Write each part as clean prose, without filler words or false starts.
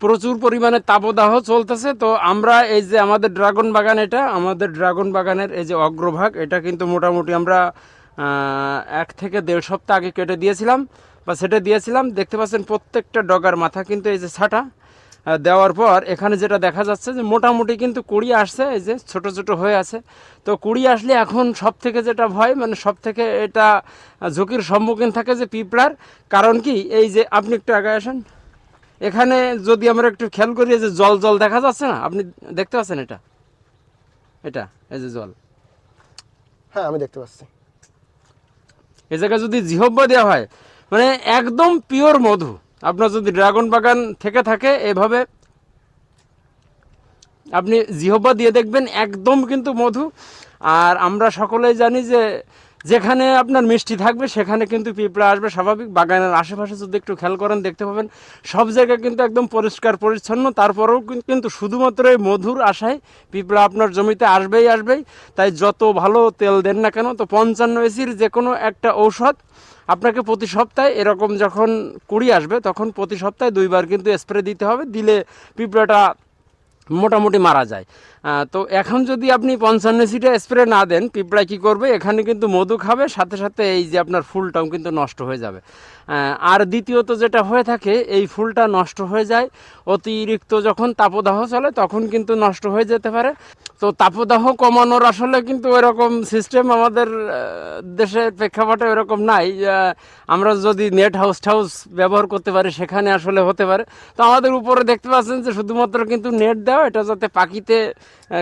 প্রচুর পরিমাণে তাপদাহ চলতেছে। তো আমরা এই যে আমাদের ড্রাগন বাগান, এটা আমাদের ড্রাগন বাগানের এই যে অগ্রভাগ, এটা কিন্তু মোটামুটি আমরা 1 থেকে 1.5 সপ্তাহ আগে কেটে দিয়েছিলাম বা সেটে দিয়েছিলাম। দেখতে পাচ্ছেন প্রত্যেকটা ডগার মাথা কিন্তু এই যে ছাটা দেওয়ার পর এখানে যেটা দেখা যাচ্ছে যে মোটামুটি কিন্তু কুড়ি আসছে, এই যে ছোট ছোট হয়ে আছে। তো কুড়ি আসলে এখন সব থেকে যেটা ভয়, মানে সব থেকে এটা ঝুঁকির সম্মুখীন থাকে যে পিঁপড়ার। কারণ কি, এই যে আপনি একটু আগে আসেন, এখানে যদি আমরা একটু খেয়াল করি, যে জল জল দেখা যাচ্ছে না, আপনি দেখতে পাচ্ছেন এটা, এটা এই যে জল, হ্যাঁ আমি দেখতে পাচ্ছি। এই জায়গায় যদি জিহব্বা দেওয়া হয়, মানে একদম পিওর মধু। আপনার যদি ড্রাগন বাগান থেকে থাকে, এভাবে আপনি জিহব্বা দিয়ে দেখবেন, একদম কিন্তু মধু। আর আমরা সকলেই জানি যে যেখানে আপনার মিষ্টি থাকবে সেখানে কিন্তু পিঁপড়া আসবে স্বাভাবিক। বাগানের আশেপাশে যদি একটু খেয়াল করেন দেখতে পাবেন সব জায়গা কিন্তু একদম পরিষ্কার পরিচ্ছন্ন, তারপরেও কিন্তু শুধুমাত্র এই মধুর আশায় পিঁপড়া আপনার জমিতে আসবেই আসবেই। তাই যত ভালো তেল দেন না কেন, তো 55 যে কোনো একটা ঔষধ আপনাকে প্রতি সপ্তাহে, এরকম যখন কুড়ি আসবে তখন প্রতি সপ্তাহে 2বার কিন্তু স্প্রে দিতে হবে, দিলে পিঁপড়াটা মোটামুটি মারা যায়। তো এখন যদি আপনি 55 স্প্রে না দেন, পিঁপড়া কী করবে, এখানে কিন্তু মধু খাবে, সাথে সাথে এই যে আপনার ফুলটাও কিন্তু নষ্ট হয়ে যাবে। আর দ্বিতীয়ত যেটা হয়ে থাকে, এই ফুলটা নষ্ট হয়ে যায় অতিরিক্ত যখন তাপদাহ চলে, তখন কিন্তু নষ্ট হয়ে যেতে পারে। তো তাপদাহ কমানোর আসলে কিন্তু এরকম সিস্টেম আমাদের দেশের প্রেক্ষাপটে এরকম নাই। আমরা যদি নেট হাউস ব্যবহার করতে পারি সেখানে আসলে হতে পারে। তো আমাদের উপরে দেখতে পাচ্ছেন যে শুধুমাত্র কিন্তু নেট দেওয়া, এটা যাতে পাখিতে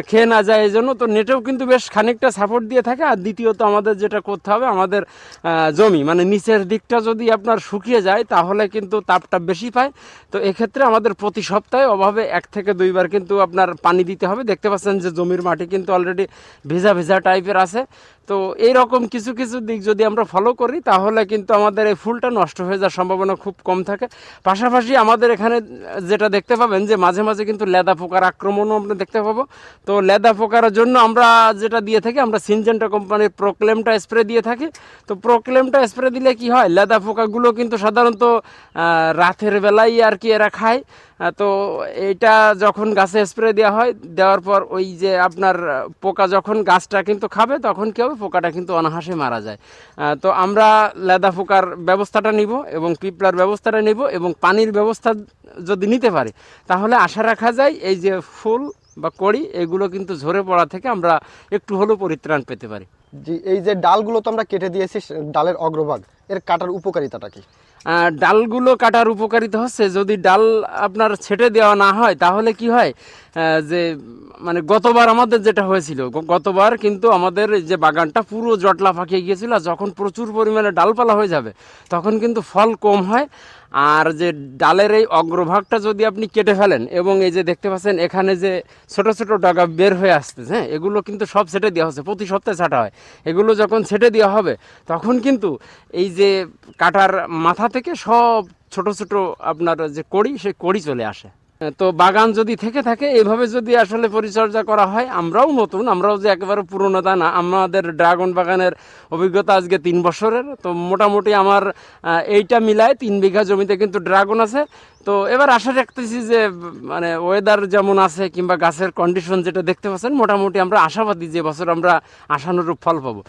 খেয়ে না যায় এই জন্য। তো নেটেও কিন্তু বেশ খানিকটা সাপোর্ট দিয়ে থাকে। আর দ্বিতীয়ত আমাদের যেটা করতে হবে, আমাদের জমি মানে নিচের দিকটা যদি আপনার শুকিয়ে যায় তাহলে কিন্তু তাপটা বেশি পায়। তো এক্ষেত্রে আমাদের প্রতি সপ্তাহে অভাবে 1 থেকে 2বার কিন্তু আপনার পানি দিতে হবে। দেখতে পাচ্ছেন যে জমির মাটি কিন্তু অলরেডি ভেজা ভেজা টাইপের আছে। তো এইরকম কিছু কিছু দিক যদি আমরা ফলো করি তাহলে কিন্তু আমাদের এই ফুলটা নষ্ট হয়ে যাওয়ার সম্ভাবনা খুব কম থাকে। পাশাপাশি আমাদের এখানে যেটা দেখতে পাবেন যে মাঝে মাঝে কিন্তু লেদা পোকার আক্রমণও আমরা দেখতে পাবো। তো লেদা পোকার জন্য আমরা যেটা দিয়ে থাকি, আমরা সিনজেন্টা কোম্পানির প্রোক্লেমটা স্প্রে দিয়ে থাকি। তো প্রোক্লেমটা স্প্রে দিলে কি হয়, লেদা পোকাগুলো কিন্তু সাধারণত রাতের বেলায় আর কি এরা খায়। তো এইটা যখন গাছে স্প্রে দেওয়া হয়, দেওয়ার পর ওই যে আপনার পোকা যখন গাছটা কিন্তু খাবে, তখন কী হবে, পোকাটা কিন্তু অনাহাসে মারা যায়। তো আমরা লেদা পোকার ব্যবস্থাটা নিব এবং পিঁপড়ার ব্যবস্থাটা নিব এবং পানির ব্যবস্থা যদি নিতে পারি, তাহলে আশা রাখা যায় এই যে ফুল বা কড়ি, এগুলো কিন্তু ঝরে পড়া থেকে আমরা একটু হলেও পরিত্রাণ পেতে পারি। জি, এই যে ডালগুলো তো আমরা কেটে দিয়েছি, ডালের অগ্রভাগ, এর কাটার উপকারিতাটা কি? ডালগুলো কাটার উপকারিতা হচ্ছে, যদি ডাল আপনার ছেটে দেওয়া না হয় তাহলে কি হয়, যে মানে গতবার আমাদের যেটা হয়েছিল, গতবার কিন্তু আমাদের যে বাগানটা পুরো জটলা পাকিয়ে গিয়েছিল। আর যখন প্রচুর পরিমাণে ডালপালা হয়ে যাবে তখন কিন্তু ফল কম হয়। আর যে ডালের এই অগ্রভাগটা যদি আপনি কেটে ফেলেন, এবং এই যে দেখতে পাচ্ছেন এখানে যে ছোট ছোট ডগা বের হয়ে আসতেছে, হ্যাঁ, এগুলো কিন্তু সব ছেটে দেওয়া হচ্ছে, প্রতি সপ্তাহে ছাটা হয়। এগুলো যখন ছেটে দেওয়া হবে তখন কিন্তু এই যে কাটার মাথা থেকে সব ছোট ছোট আপনার যে কড়ি, সেই কড়ি চলে আসে। তো বাগান যদি থেকে থাকে এইভাবে যদি আসলে পরিচর্যা করা হয়, আমরাও নতুন, আমরাও যে একেবারে পুরনো তা না, আমাদের ড্রাগন বাগানের অভিজ্ঞতা আজকে 3 বছরের। তো মোটামুটি আমার এইটা মিলায় 3 বিঘা জমিতে কিন্তু ড্রাগন আছে। তো এবার আশা রাখতেছি যে মানে ওয়েদার যেমন আছে কিংবা গাছের কন্ডিশন যেটা দেখতে পাচ্ছেন, মোটামুটি আমরা আশাবাদী যে বছর আমরা আশানুরূপ ফল পাবো।